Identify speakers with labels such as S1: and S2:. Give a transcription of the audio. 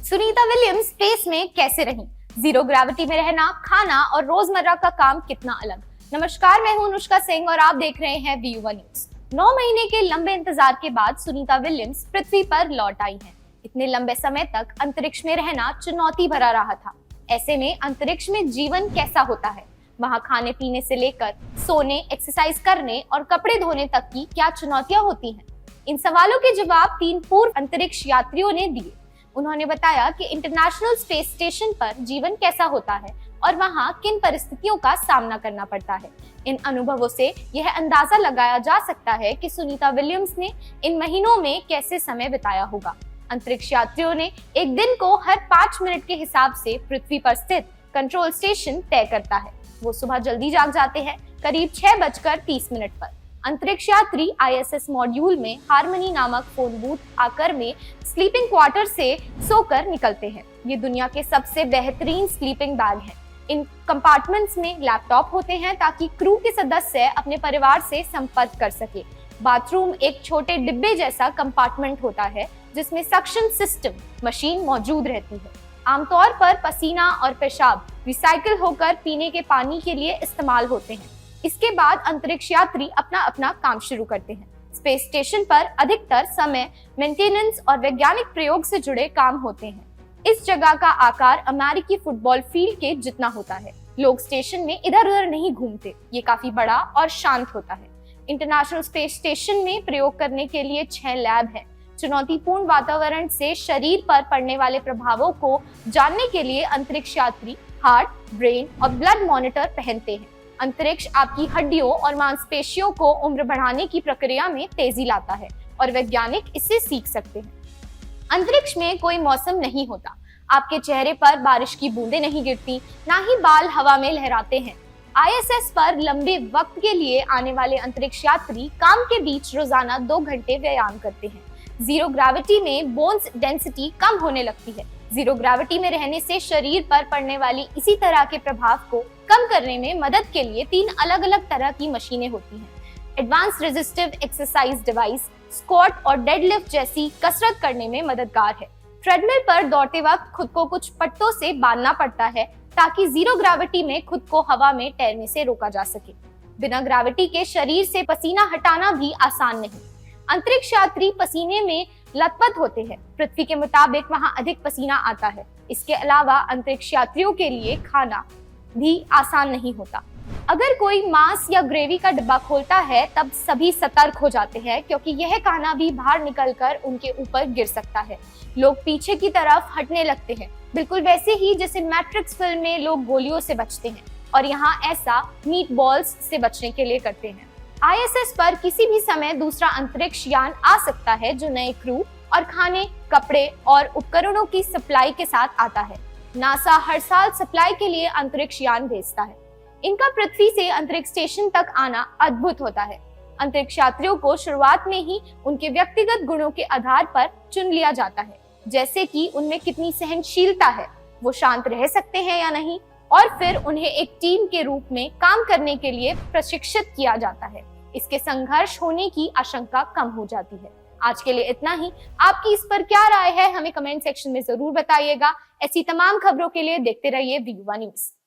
S1: Sunita Williams space में कैसे रहीं? जीरो ग्रेविटी में रहना, खाना और रोजमर्रा का काम कितना अलग। नमस्कार, मैं हूं अनुष्का सिंह और आप देख रहे हैं वी युवा न्यूज। 9 महीने के लंबे इंतजार के बाद सुनीता विलियम्स पृथ्वी पर लौट आई हैं। इतने लंबे समय तक अंतरिक्ष में रहना चुनौती भरा रहा था। ऐसे में अंतरिक्ष में जीवन कैसा होता है, वहाँ खाने पीने से लेकर सोने, एक्सरसाइज करने और कपड़े धोने तक की क्या चुनौतियां होती हैं? इन सवालों के जवाब 3 पूर्व अंतरिक्ष यात्रियों ने दिए। उन्होंने बताया कि इंटरनेशनल स्पेस स्टेशन पर जीवन कैसा होता है और वहां किन परिस्थितियों का सामना करना पड़ता है। इन अनुभवों से यह अंदाजा लगाया जा सकता है कि सुनीता विलियम्स ने इन महीनों में कैसे समय बिताया होगा। अंतरिक्ष यात्रियों ने एक दिन को हर 5 मिनट के हिसाब से पृथ्वी पर स्थित कंट्रोल स्टेशन तय करता है। वो सुबह जल्दी जाग जाते हैं, करीब 6:30 पर। अंतरिक्ष यात्री ISS मॉड्यूल में हार्मनी नामक फोन बूथ आकर में स्लीपिंग क्वार्टर से सोकर निकलते हैं। ये दुनिया के सबसे बेहतरीन स्लीपिंग बैग हैं। इन कंपार्टमेंट्स में लैपटॉप होते हैं ताकि क्रू के सदस्य अपने परिवार से संपर्क कर सके। बाथरूम एक छोटे डिब्बे जैसा कंपार्टमेंट होता है जिसमें सक्शन सिस्टम मशीन मौजूद रहती है। आमतौर पर पसीना और पेशाब रिसाइकिल होकर पीने के पानी के लिए इस्तेमाल होते हैं। इसके बाद अंतरिक्ष यात्री अपना अपना काम शुरू करते हैं। स्पेस स्टेशन पर अधिकतर समय मेंटेनेंस और वैज्ञानिक प्रयोग से जुड़े काम होते हैं। इस जगह का आकार अमेरिकी फुटबॉल फील्ड के जितना होता है। लोग स्टेशन में इधर उधर नहीं घूमते। ये काफी बड़ा और शांत होता है। इंटरनेशनल स्पेस स्टेशन में प्रयोग करने के लिए 6 लैब हैं। चुनौतीपूर्ण वातावरण से शरीर पर पड़ने वाले प्रभावों को जानने के लिए अंतरिक्ष यात्री हार्ट, ब्रेन और ब्लड मॉनिटर पहनते हैं। अंतरिक्ष आपकी हड्डियों और मांसपेशियों को उम्र बढ़ाने की प्रक्रिया में तेजी लाता है और वैज्ञानिक इससे सीख सकते हैं। अंतरिक्ष में कोई मौसम नहीं होता। आपके चेहरे पर बारिश की बूंदें नहीं गिरती, ना ही बाल हवा में लहराते हैं। ISS पर लंबे वक्त के लिए आने वाले अंतरिक्ष यात्री काम के बीच रोजाना 2 घंटे व्यायाम करते हैं। जीरो ग्रेविटी में बोन्स डेंसिटी कम होने लगती है। जीरो ग्रेविटी में रहने से शरीर पर पड़ने वाली इसी तरह के प्रभाव को कम करने में मदद के लिए 3 अलग अलग तरह की मशीनें होती हैं। Advance resistive exercise device squat और डेडलिफ्ट जैसी कसरत करने में मददगार है। ट्रेडमिल पर दौड़ते वक्त खुद को कुछ पट्टों से बांधना पड़ता है ताकि जीरो ग्रेविटी में खुद को हवा में तैरने से रोका जा सके। बिना ग्रेविटी के शरीर से पसीना हटाना भी आसान नहीं। अंतरिक्ष यात्री पसीने में लथपथ होते हैं। पृथ्वी के मुताबिक वहां अधिक पसीना आता है। इसके अलावा अंतरिक्ष यात्रियों के लिए खाना भी आसान नहीं होता। अगर कोई मांस या ग्रेवी का डिब्बा खोलता है तब सभी सतर्क हो जाते हैं क्योंकि यह खाना भी बाहर निकलकर उनके ऊपर गिर सकता है। लोग पीछे की तरफ हटने लगते हैं, बिल्कुल वैसे ही जैसे मैट्रिक्स फिल्म में लोग गोलियों से बचते हैं, और यहाँ ऐसा मीट बॉल्स से बचने के लिए करते हैं। ISS पर किसी भी समय दूसरा अंतरिक्ष यान आ सकता है जो नए क्रू और खाने, कपड़े और उपकरणों की सप्लाई के साथ आता है। नासा हर साल सप्लाई के लिए अंतरिक्ष यान भेजता है। इनका पृथ्वी से अंतरिक्ष स्टेशन तक आना अद्भुत होता है। अंतरिक्ष यात्रियों को शुरुआत में ही उनके व्यक्तिगत गुणों के आधार पर चुन लिया जाता है, जैसे कि उनमें कितनी सहनशीलता है, वो शांत रह सकते हैं या नहीं, और फिर उन्हें एक टीम के रूप में काम करने के लिए प्रशिक्षित किया जाता है। इसके संघर्ष होने की आशंका कम हो जाती है। आज के लिए इतना ही। आपकी इस पर क्या राय है, हमें कमेंट सेक्शन में जरूर बताइएगा। ऐसी तमाम खबरों के लिए देखते रहिए वी युवा न्यूज।